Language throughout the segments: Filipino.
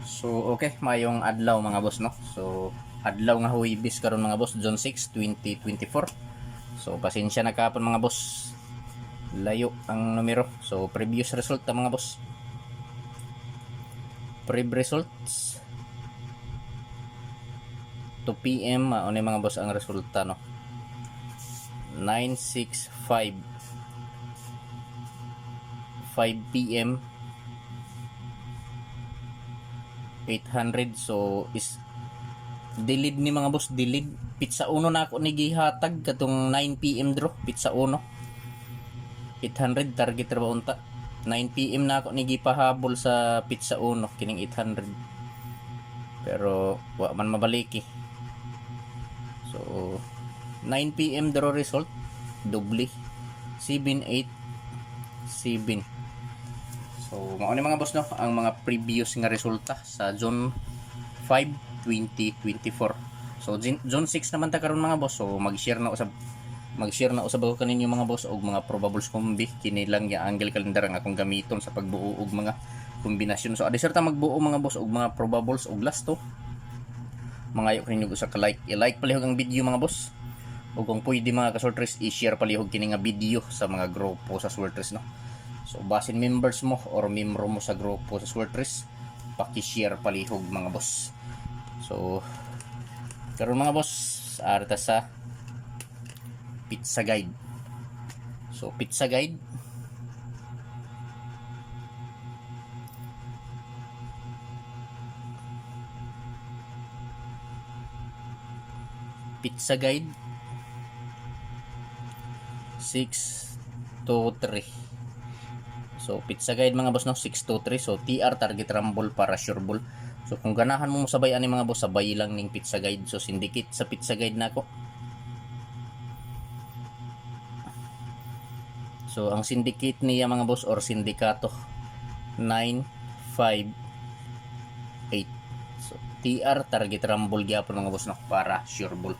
So okay, mayong adlaw mga boss no. So adlaw nga Huwebes karon mga boss, June 6, 2024. So pasensya na kapon mga boss. Layo ang numero. So previous result ta mga boss. Prev results 2 PM ano mga boss ang resulta no. 965 5 PM 800. So is delayed ni mga boss, delayed. Pizza uno na ako ni gihatag katong 9 PM draw, pizza uno 800 target ra ba unta. 9 PM na ako ni gipahabol sa pizza uno kining 800, pero wa man mabaliki. So 9 PM draw result doble 787. So mao ni mga boss no ang mga previous nga resulta sa June 5, 2024. So June 6 naman ta karon mga boss. So mag-share na usab ako kaninyo mga boss og mga probables kombi. Kini lang ya angle calendar nga akong gamiton sa pagbuo og mga kombinasyon. So adisar ta magbuo mga boss og mga probables og lasto. Mangayo kaninyo sa ka-like, i-like palihog ang video mga boss. Ug kung pwede mga ka-sortress, i-share palihog kini nga video sa mga grupo sa sortress no. So basin members mo or membro mo sa grupo sa sortress, paki-share palihog mga boss. So karon mga boss, arta sa pizza guide. So pizza guide pizza guide 6 to 3. So pizza guide mga boss no 6 to 3. So TR target rumble para sure ball. So kung ganahan mo sabay ani mga boss, sabay lang ning pizza guide. So syndicate sa pizza guide nako. So ang syndicate niya mga boss or sindikato 958. So TR target rumble gyapon mga boss no para sure ball.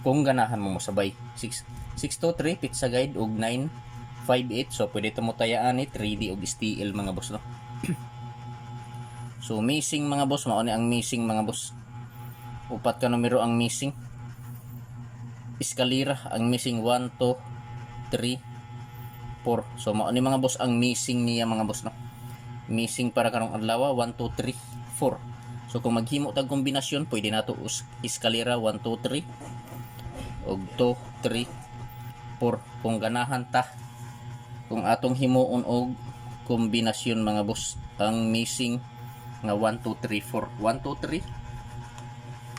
Kung ganahan mo sabay 6 to 3 pizza guide og 958. So pwede ito mo tayaan ni 3D og STL mga boss no. So missing mga boss, mao ni ang missing mga boss. Upat ka numero ang missing. Eskalera ang missing 1 2 3 4. So mao ni mga boss ang missing niya mga boss no. Missing para karong adlaw 1 2 3 4. So kung maghimo tag kombinasyon, pwede nato eskalera 1 2 3 og 2 3 4 kung ganahan ta. Kung atong himuon og kombinasyon mga boss, ang missing nga 1 2 3 4 1 2 3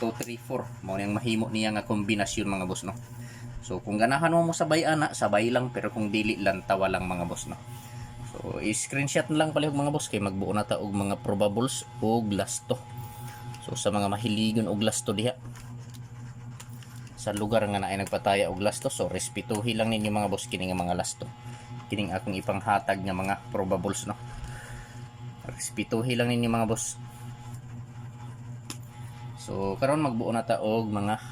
2 3 4 mao nang mahimo niya nga kombinasyon mga boss no. So kung ganahan mo sabay ana, sabay lang, pero kung dili lang tawa lang mga boss no. So i-screenshot na lang palihog mga boss kay magbuo na ta og mga probables og lasto. So sa mga mahiligon og lasto diha sa lugar nga naay nagpataya og lasto, so respetuhi lang ninyo mga boss kining mga lasto. Kining akong ipanghatag nga mga probables no. Respetuhi lang ninyo mga boss. So karon magbuo na ta og mga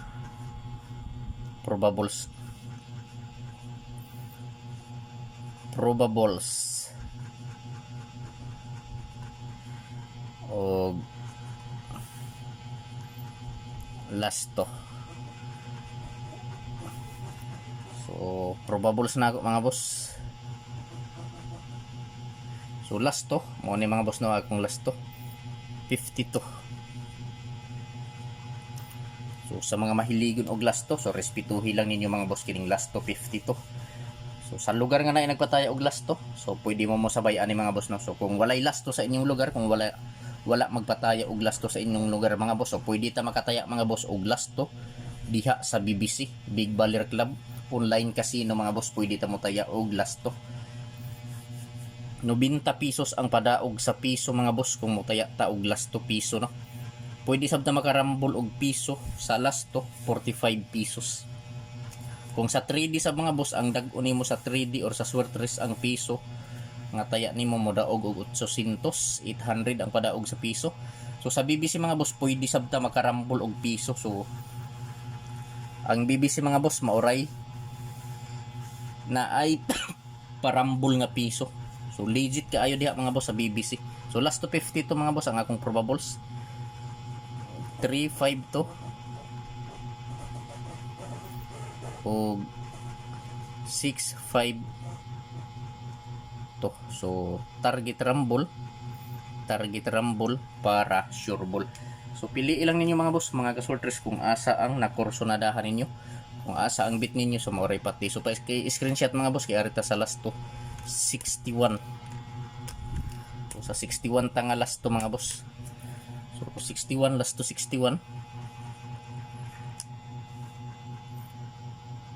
probables. Og lasto. So probables na ako mga boss. So lasto mo ni mga boss no, akong lasto 52. So sa mga mahiligon og lasto, so respetuhi lang ninyo mga boss kining lasto 52. So sa lugar nga na nagpataya og lasto, so pwede mo sabay ani mga boss no. So kung walay lasto sa inyong lugar, kung wala magpataya og lasto sa inyong lugar mga boss, so pwede ta makataya mga boss og lasto diha sa BBC Big Baller Club online casino mga boss. Pwede ta mo taya og lasto 90 pesos ang padaog sa piso mga boss kung mutaya ta og lasto piso no. Pwede sabta makarambol og piso sa lasto 45 pesos. Kung sa 3D sa mga boss, ang dag-o nimo sa 3D or sa Swertres ang piso nga taya nimo mo daog og 800 800 ang padaog sa piso. So sa BBC mga boss, pwede sabta makarambol og piso. So ang BBC mga boss mauray na ay parambol nga piso. So legit kaayo diha mga boss sa BBC. So last to 50 to mga boss ang akong probables. 3, 5 to o 6, 5 to. So target rumble para sure ball. So pili lang ninyo mga boss, mga kasorters, kung asa ang nakursunadahan ninyo, kung asa ang bit ninyo. So mauray pati. So pa screenshot mga boss kay arita sa last to 61. So sa 61 tanga last to mga boss. So 61, last to 61.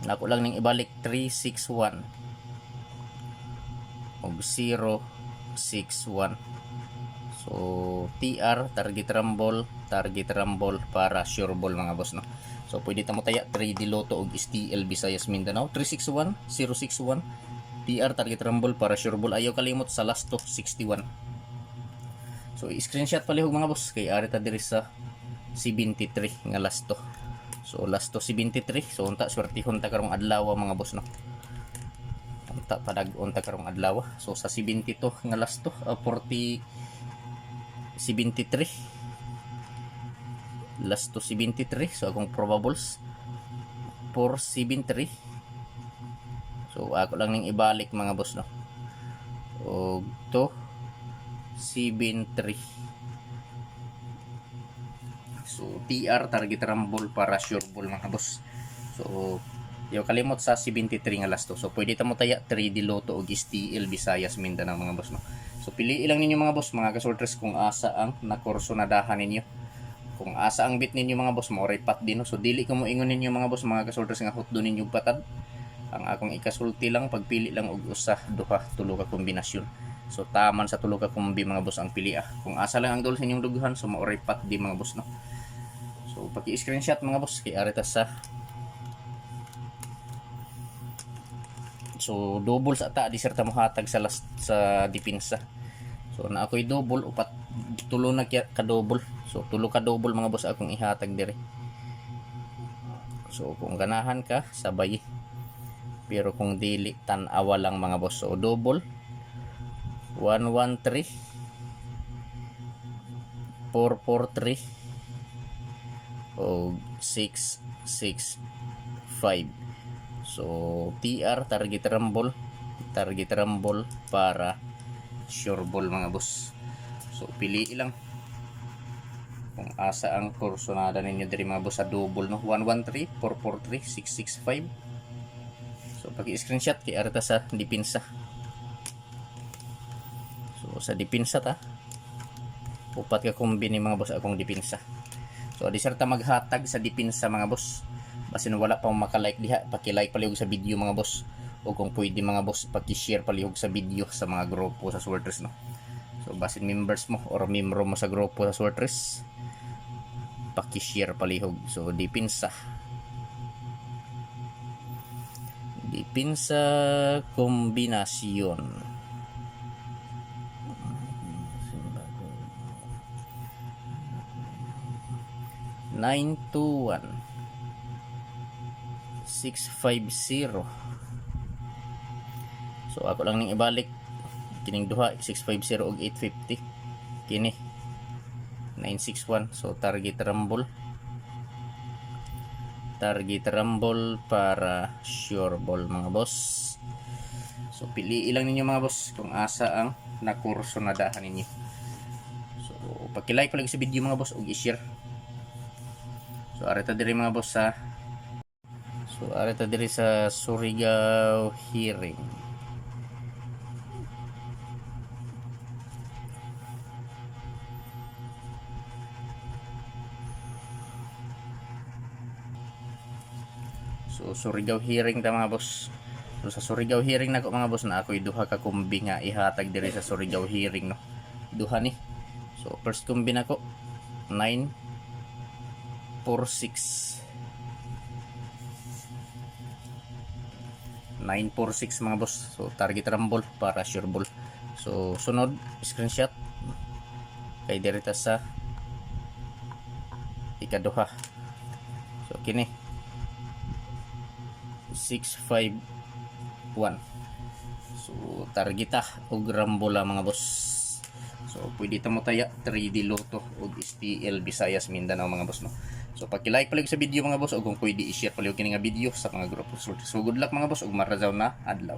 Nako lang ning ibalik 361 og 061. So TR target rumble para sure ball mga boss no. So pwede ta mo taya 3D Lotto og STL Visayas Mindanao 361 061 TR target rumble para sure ball. Ayaw kalimot sa last to 61. So i-screenshot palihog mga boss kay ari ta diri sa 73 nga last to. So last to 73. So unta swertihon ta karong adlaw mga boss no. Unta padag-on ta karong adlaw. So sa 72 nga last to 73 last to 73. So akong probables 473. So ako lang ning ibalik mga boss no. Og to 73. So TR target rumble para sure ball mga boss. So yaw kalimot sa 73 nga last to. So pwede ta mo taya 3D Lotto og STL Visayas Mindanao mga boss no. So pili lang ninyo mga boss, mga kasorters, kung asa ang nakursunadahan ninyo. Kung asa ang bit ninyo mga boss, mauray pat din no. So dili ko mo ingon ninyo mga boss, mga kasorters, nga hot do ninyo patad. Ang akong ikasulti lang pagpili lang og usa, duha, tulo ka kombinasyon. So taman sa tulo ka kombi mga boss ang pili ah. Kung asa lang ang dol sa inyong duguhan, so mauray pat di mga boss no. So paki-screenshot mga boss kay arita sa. So double sa ta di serta mo hatag sa last sa depensa. So na ako'y double upat tulo na ka double. So tulo ka double mga boss akong ihatag dire. So kung ganahan ka sabay. Pero kung dili tan-awa lang mga boss. So double 113 443 o 665. So TR target rumble para sure ball mga boss. So pili lang kung asa ang kursonada ninyo diri mga boss sa double no. 113 443 665. So paki-screenshot kay arita sa depensa. So sa depensa ta upat ka kombini mga boss akong depensa. So di serta maghatag sa depensa mga boss. Basin wala pa maka-like diha, paki-like palihog sa video mga boss. O kung pwede mga boss, paki-share palihog sa video sa mga grupo sa Swertres no. So basin members mo or membro mo sa grupo sa Swertres, paki-share palihog. So depensa kombinasyon. 921 650. So ako lang ning ibalik kining duha 650 og 850 kini 961. So target rumble para sure ball mga boss. So pili lang ninyo mga boss kung asa ang nakursonadahan ninyo. So paki-like pa lang sa video mga boss og i-share. So arita diri mga boss sa Surigao hearing. So Surigao hearing ta mga boss. So sa Surigao hearing nako mga boss na ako'y duha ka kumbi nga ihatag diri sa Surigao hearing no. Duha ni. So first kumbi nako 946 mga boss. So target rumble para sure ball. So sunod screenshot kay direta sa ikaduha. So kini 651. So targeta og rambola mga boss. So So pwede ta mo taya 3D Lotto ug STL Visayas Mindanao mga boss no. So paki-like palig sa video mga boss ug kung pwede i-share palig kini nga video sa mga grupo. So good luck mga boss ug marajaw na adlaw.